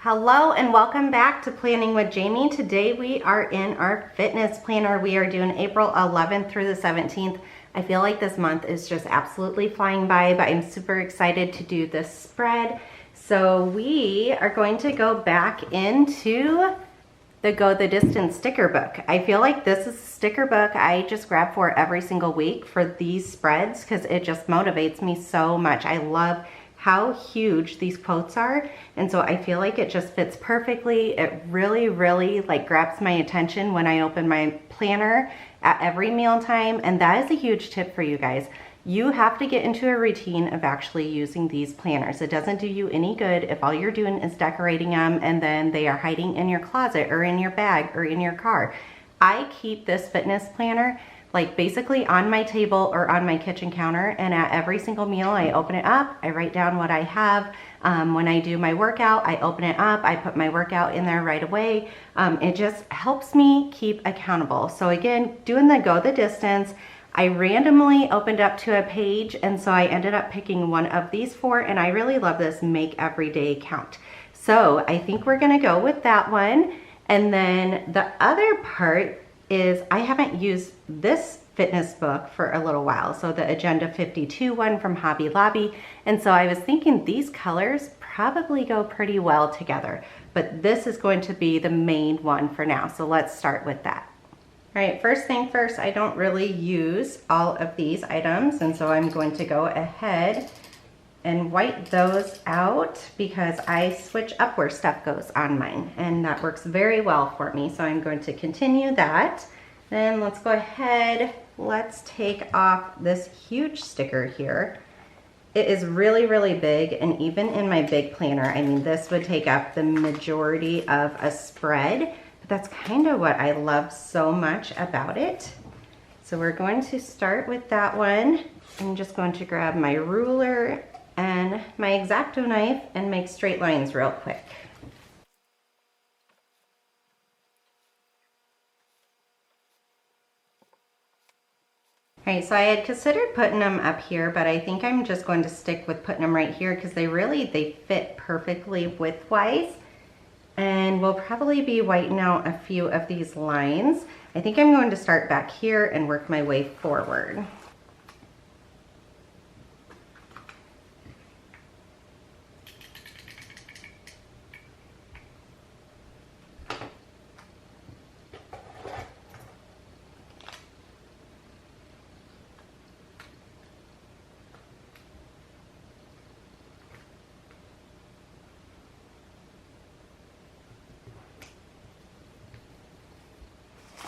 Hello and welcome back to Planning with Jamie. Today we are in our fitness planner. We are doing April 11th through the 17th. I feel like this month is just absolutely flying by, but I'm super excited to do this spread. So we are going to go back into the Go the Distance sticker book. I feel like this is a sticker book I just grab for every single week for these spreads because it just motivates me so much. I love how huge these quotes are, and so I feel like it just fits perfectly. It really like grabs my attention when I open my planner at every mealtime, and that is a huge tip for you guys. You have to get into a routine of actually using these planners. It doesn't do you any good if all you're doing is decorating them and then they are hiding in your closet or in your bag or in your car. I keep this fitness planner like basically on my table or on my kitchen counter, and at every single meal I open it up, I write down what I have. When I do my workout, I open it up, I put my workout in there right away. It just helps me keep accountable. So again, doing the Go the Distance, I randomly opened up to a page, and so I ended up picking one of these four, and I really love this Make Every Day Count. So I think we're gonna go with that one. And then the other part is I haven't used this fitness book for a little while. So the Agenda 52 one from Hobby Lobby. And so I was thinking these colors probably go pretty well together, but this is going to be the main one for now. So let's start with that. All right, first thing first, I don't really use all of these items. And so I'm going to go ahead and white those out because I switch up where stuff goes on mine, and that works very well for me. So I'm going to continue that. Then let's go ahead, let's take off this huge sticker here. It is really big, and even in my big planner, I mean, this would take up the majority of a spread, but that's kind of what I love so much about it. So we're going to start with that one. I'm just going to grab my ruler and my X-Acto knife and make straight lines real quick. All right, so I had considered putting them up here, but I think I'm just going to stick with putting them right here because they fit perfectly width-wise. And we'll probably be whitening out a few of these lines. I think I'm going to start back here and work my way forward.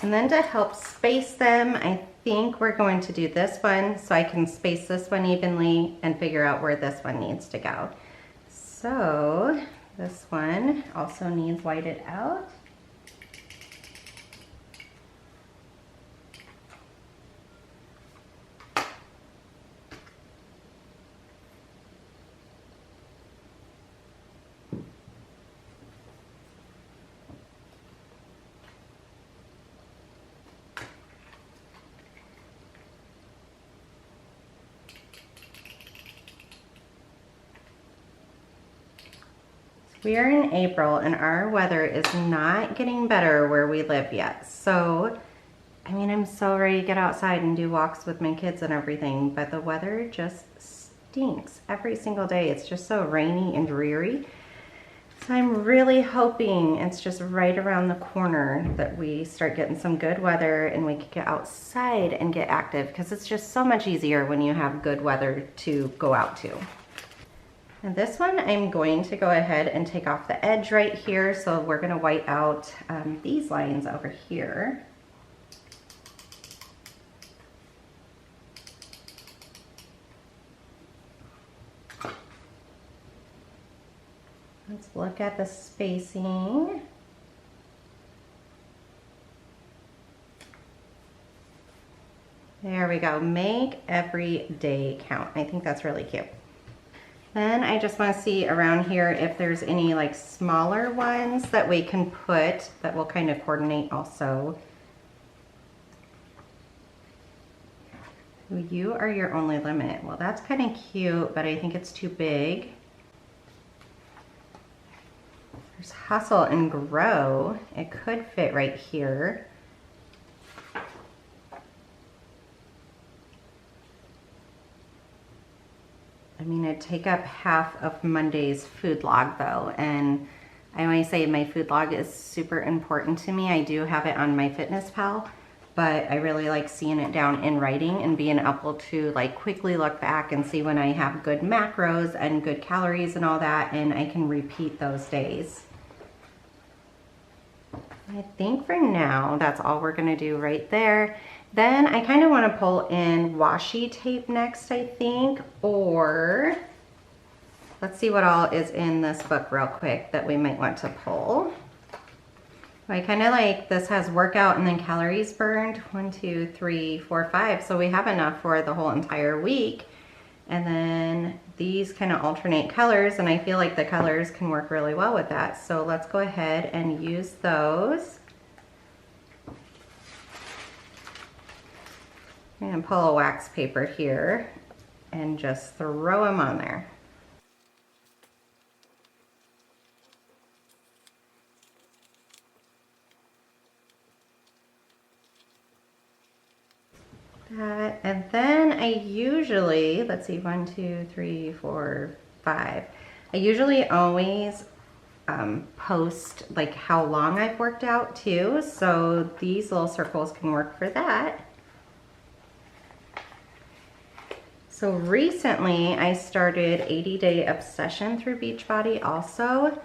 And then to help space them, I think we're going to do this one so I can space this one evenly and figure out where this one needs to go. So this one also needs whited out. We are in April and our weather is not getting better where we live yet. So, I mean, I'm so ready to get outside and do walks with my kids and everything, but the weather just stinks every single day. It's just so rainy and dreary. So I'm really hoping it's just right around the corner that we start getting some good weather and we can get outside and get active, because it's just so much easier when you have good weather to go out to. And this one, I'm going to go ahead and take off the edge right here. So we're gonna white out these lines over here. Let's look at the spacing. There we go, make every day count. I think that's really cute. Then I just want to see around here if there's any like smaller ones that we can put that will kind of coordinate also. You are your only limit. Well, that's kind of cute, but I think it's too big. There's Hustle and Grow. It could fit right here. I mean, it'd take up half of Monday's food log though, and I always say my food log is super important to me. I do have it on my FitnessPal, but I really like seeing it down in writing and being able to like quickly look back and see when I have good macros and good calories and all that, and I can repeat those days. I think for now, that's all we're gonna do right there. Then I kind of want to pull in washi tape next, I think, or let's see what all is in this book real quick that we might want to pull. I kind of like, this has workout and then calories burned, 1, 2, 3, 4, 5. So we have enough for the whole entire week. And then these kind of alternate colors, and I feel like the colors can work really well with that. So let's go ahead and use those. And pull a wax paper here and just throw them on there. That, and then I usually, let's see, 1, 2, 3, 4, 5. I usually always post like how long I've worked out too, so these little circles can work for that. So recently I started 80-day obsession through Beachbody also,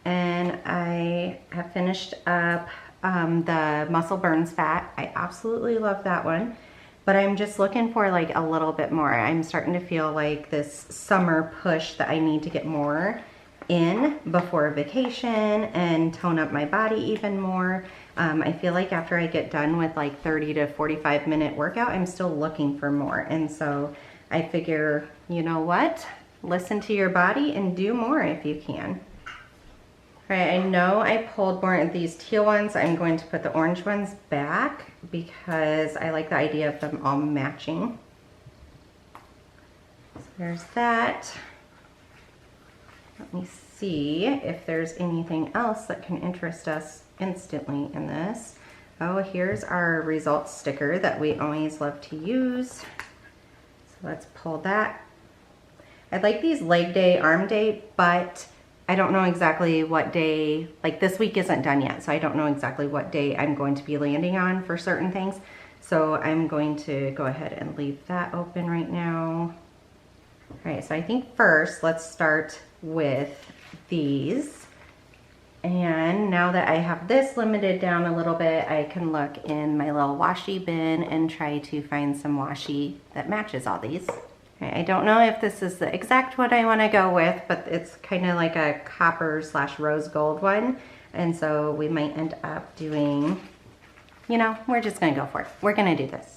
and I have finished up the muscle burns fat. I absolutely love that one, but I'm just looking for like a little bit more. I'm starting to feel like this summer push that I need to get more in before vacation and tone up my body even more. I feel like after I get done with like 30 to 45 minute workout, I'm still looking for more. And so I figure, you know what? Listen to your body and do more if you can. All right, I know I pulled more of these teal ones. I'm going to put the orange ones back because I like the idea of them all matching. So there's that. Let me see if there's anything else that can interest us instantly in this. Oh, here's our results sticker that we always love to use. So let's pull that. I'd like these leg day, arm day, but I don't know exactly what day, like this week isn't done yet, so I don't know exactly what day I'm going to be landing on for certain things. So I'm going to go ahead and leave that open right now. All right, so I think first let's start with these. And now that I have this limited down a little bit, I can look in my little washi bin and try to find some washi that matches all these. I don't know if this is the exact one I want to go with, but it's kind of like a copper / rose gold one. And so we might end up doing, you know, we're just going to go for it. We're going to do this.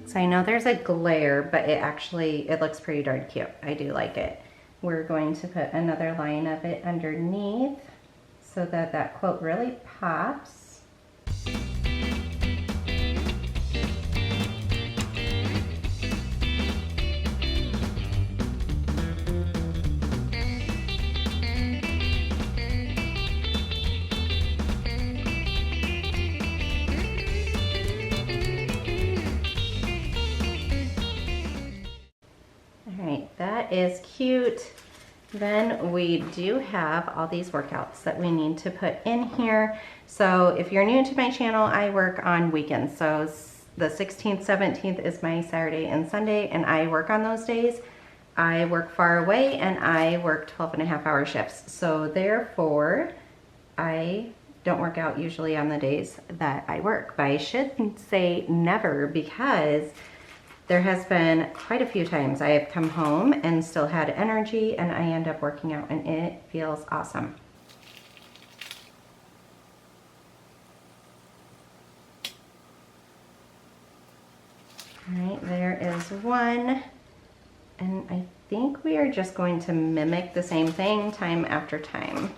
So I know there's a glare, but it looks pretty darn cute. I do like it. We're going to put another line of it underneath so that that quote really pops. That is cute. Then we do have all these workouts that we need to put in here. So if you're new to my channel, I work on weekends. So the 16th, 17th is my Saturday and Sunday, and I work on those days. I work far away and I work 12.5-hour shifts. So therefore, I don't work out usually on the days that I work. But I shouldn't say never, because there has been quite a few times I have come home and still had energy and I end up working out and it feels awesome. All right, there is one. And I think we are just going to mimic the same thing time after time.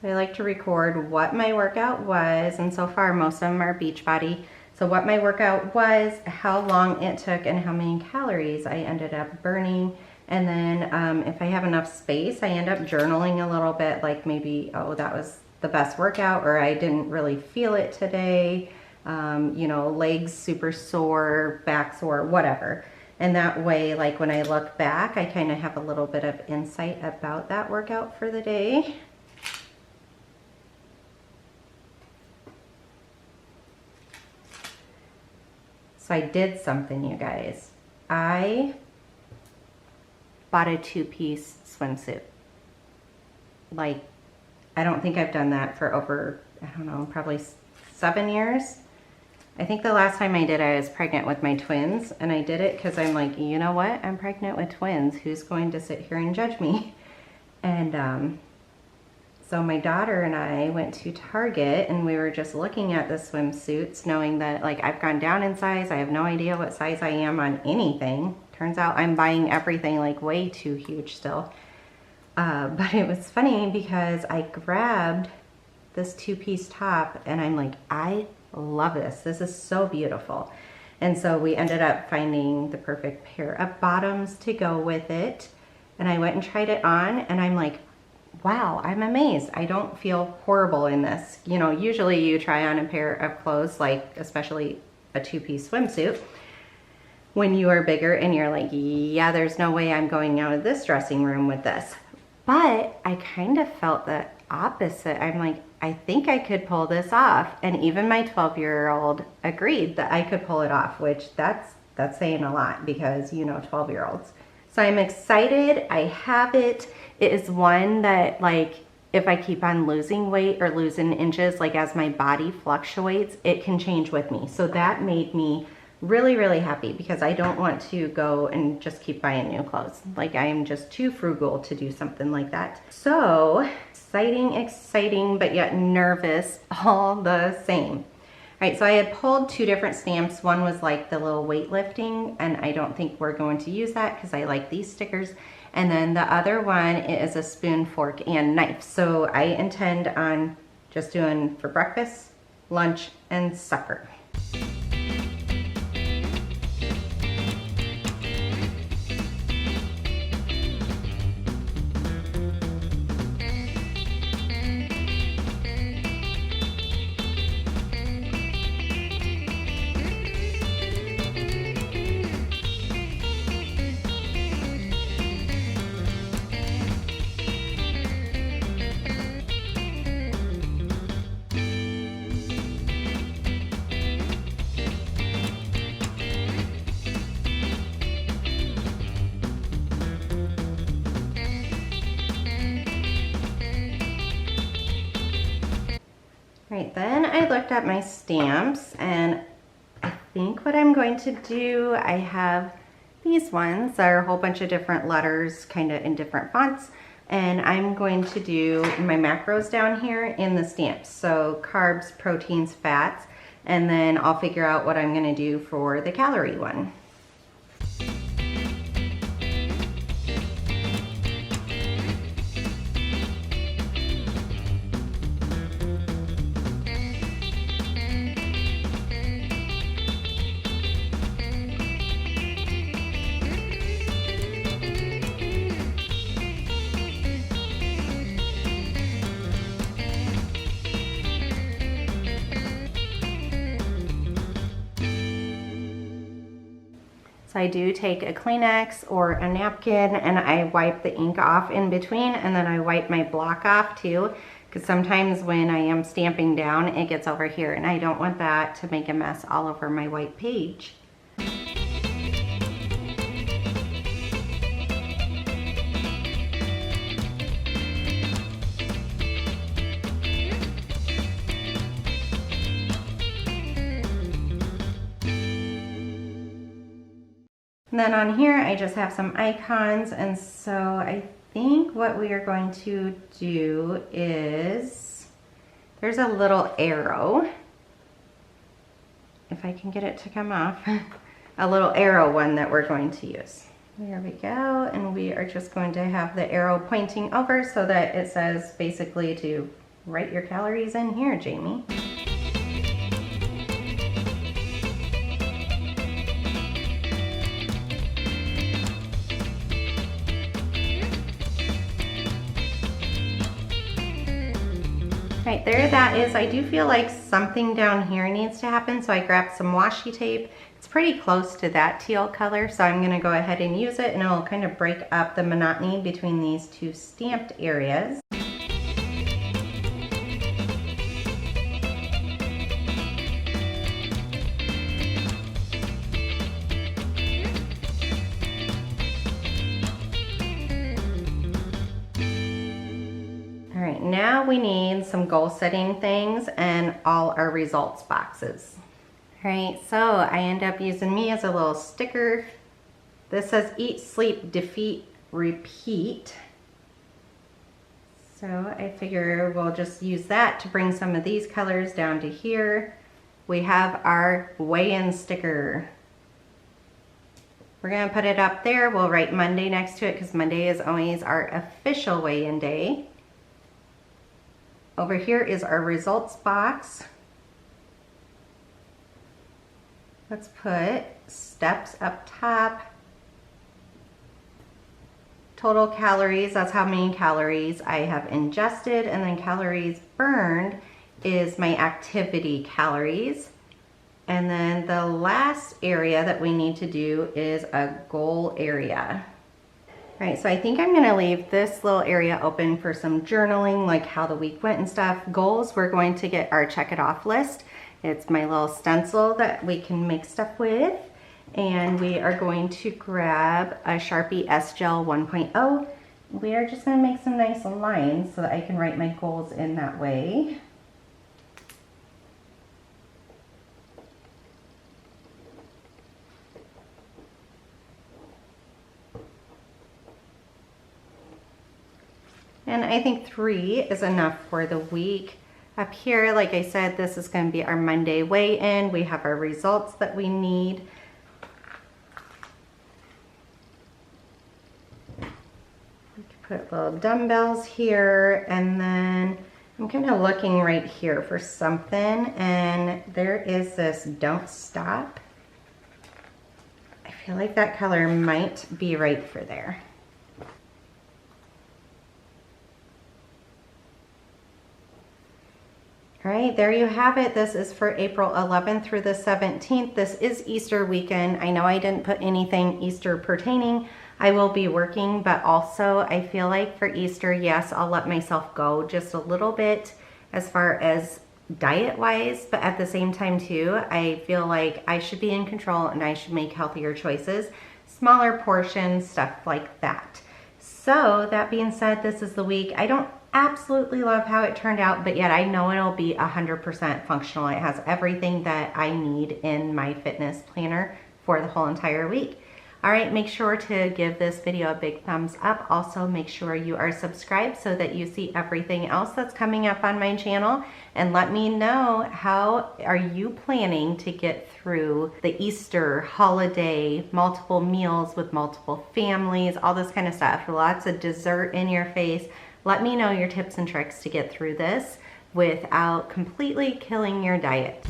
So I like to record what my workout was, and so far most of them are Beachbody. So what my workout was, how long it took, and how many calories I ended up burning. And then if I have enough space, I end up journaling a little bit, like maybe, oh, that was the best workout, or I didn't really feel it today. You know, legs super sore, back sore, whatever. And that way, like when I look back, I kind of have a little bit of insight about that workout for the day. So I did something, you guys. I bought a two-piece swimsuit. Like, I don't think I've done that for over, I don't know, probably 7 years. I think the last time I did, I was pregnant with my twins, and I did it because I'm like, you know what? I'm pregnant with twins. Who's going to sit here and judge me? And so my daughter and I went to Target, and we were just looking at the swimsuits, knowing that, like, I've gone down in size. I have no idea what size I am on anything. Turns out I'm buying everything like way too huge still. But it was funny because I grabbed this two-piece top, and I'm like, I love this. This is so beautiful. And so we ended up finding the perfect pair of bottoms to go with it. And I went and tried it on, and I'm like, wow, I'm amazed. I don't feel horrible in this. You know, usually you try on a pair of clothes, like especially a two-piece swimsuit, when you are bigger and you're like, yeah, there's no way I'm going out of this dressing room with this. But I kind of felt the opposite. I'm like, I think I could pull this off. And even my 12-year-old agreed that I could pull it off, which that's saying a lot because, you know, 12-year-olds. So I'm excited. I have it. It is one that, like, if I keep on losing weight or losing inches, like as my body fluctuates, it can change with me. So that made me really, really happy because I don't want to go and just keep buying new clothes. Like, I am just too frugal to do something like that. So exciting, but yet nervous all the same. All right, so I had pulled 2 different stamps. One was like the little weightlifting, and I don't think we're going to use that because I like these stickers. And then the other one is a spoon, fork, and knife. So I intend on just doing for breakfast, lunch, and supper. Right, then I looked at my stamps, and I think what I'm going to do, I have these ones that are a whole bunch of different letters, kind of in different fonts, and I'm going to do my macros down here in the stamps. So carbs, proteins, fats, and then I'll figure out what I'm going to do for the calorie one. So I do take a Kleenex or a napkin, and I wipe the ink off in between, and then I wipe my block off too, because sometimes when I am stamping down, it gets over here, and I don't want that to make a mess all over my white page. And then on here, I just have some icons, and so I think what we are going to do is there's a little arrow. If I can get it to come off. A little arrow one that we're going to use. There we go, and we are just going to have the arrow pointing over so that it says basically to write your calories in here, Jamie. Right there, that is, I do feel like something down here needs to happen, so I grabbed some washi tape. It's pretty close to that teal color, so I'm gonna go ahead and use it, and it'll kind of break up the monotony between these two stamped areas. Now we need some goal setting things and all our results boxes. All right, so I end up using me as a little sticker. This says eat, sleep, defeat, repeat. So I figure we'll just use that to bring some of these colors down to here. We have our weigh-in sticker. We're gonna put it up there. We'll write Monday next to it because Monday is always our official weigh-in day. Over here is our results box. Let's put steps up top. Total calories, that's how many calories I have ingested, and then calories burned is my activity calories. And then the last area that we need to do is a goal area. All right, so I think I'm gonna leave this little area open for some journaling, like how the week went and stuff. Goals, we're going to get our check it off list. It's my little stencil that we can make stuff with. And we are going to grab a Sharpie S-Gel 1.0. We are just gonna make some nice lines so that I can write my goals in that way. And I think 3 is enough for the week. Up here, like I said, this is going to be our Monday weigh-in. We have our results that we need. We can put little dumbbells here, and then I'm kind of looking right here for something, and there is this don't stop. I feel like that color might be right for there. All right, there you have it. This is for April 11th through the 17th. This is Easter weekend. I know I didn't put anything Easter pertaining. I will be working, but also I feel like for Easter, yes, I'll let myself go just a little bit as far as diet-wise, but at the same time too, I feel like I should be in control and I should make healthier choices, smaller portions, stuff like that. So that being said, this is the week. I don't absolutely love how it turned out, but yet I know it'll be 100% functional. It has everything that I need in my fitness planner for the whole entire week. All right, make sure to give this video a big thumbs up. Also, make sure you are subscribed so that you see everything else that's coming up on my channel. And let me know, how are you planning to get through the Easter holiday, multiple meals with multiple families, all this kind of stuff, lots of dessert in your face. Let me know your tips and tricks to get through this without completely killing your diet.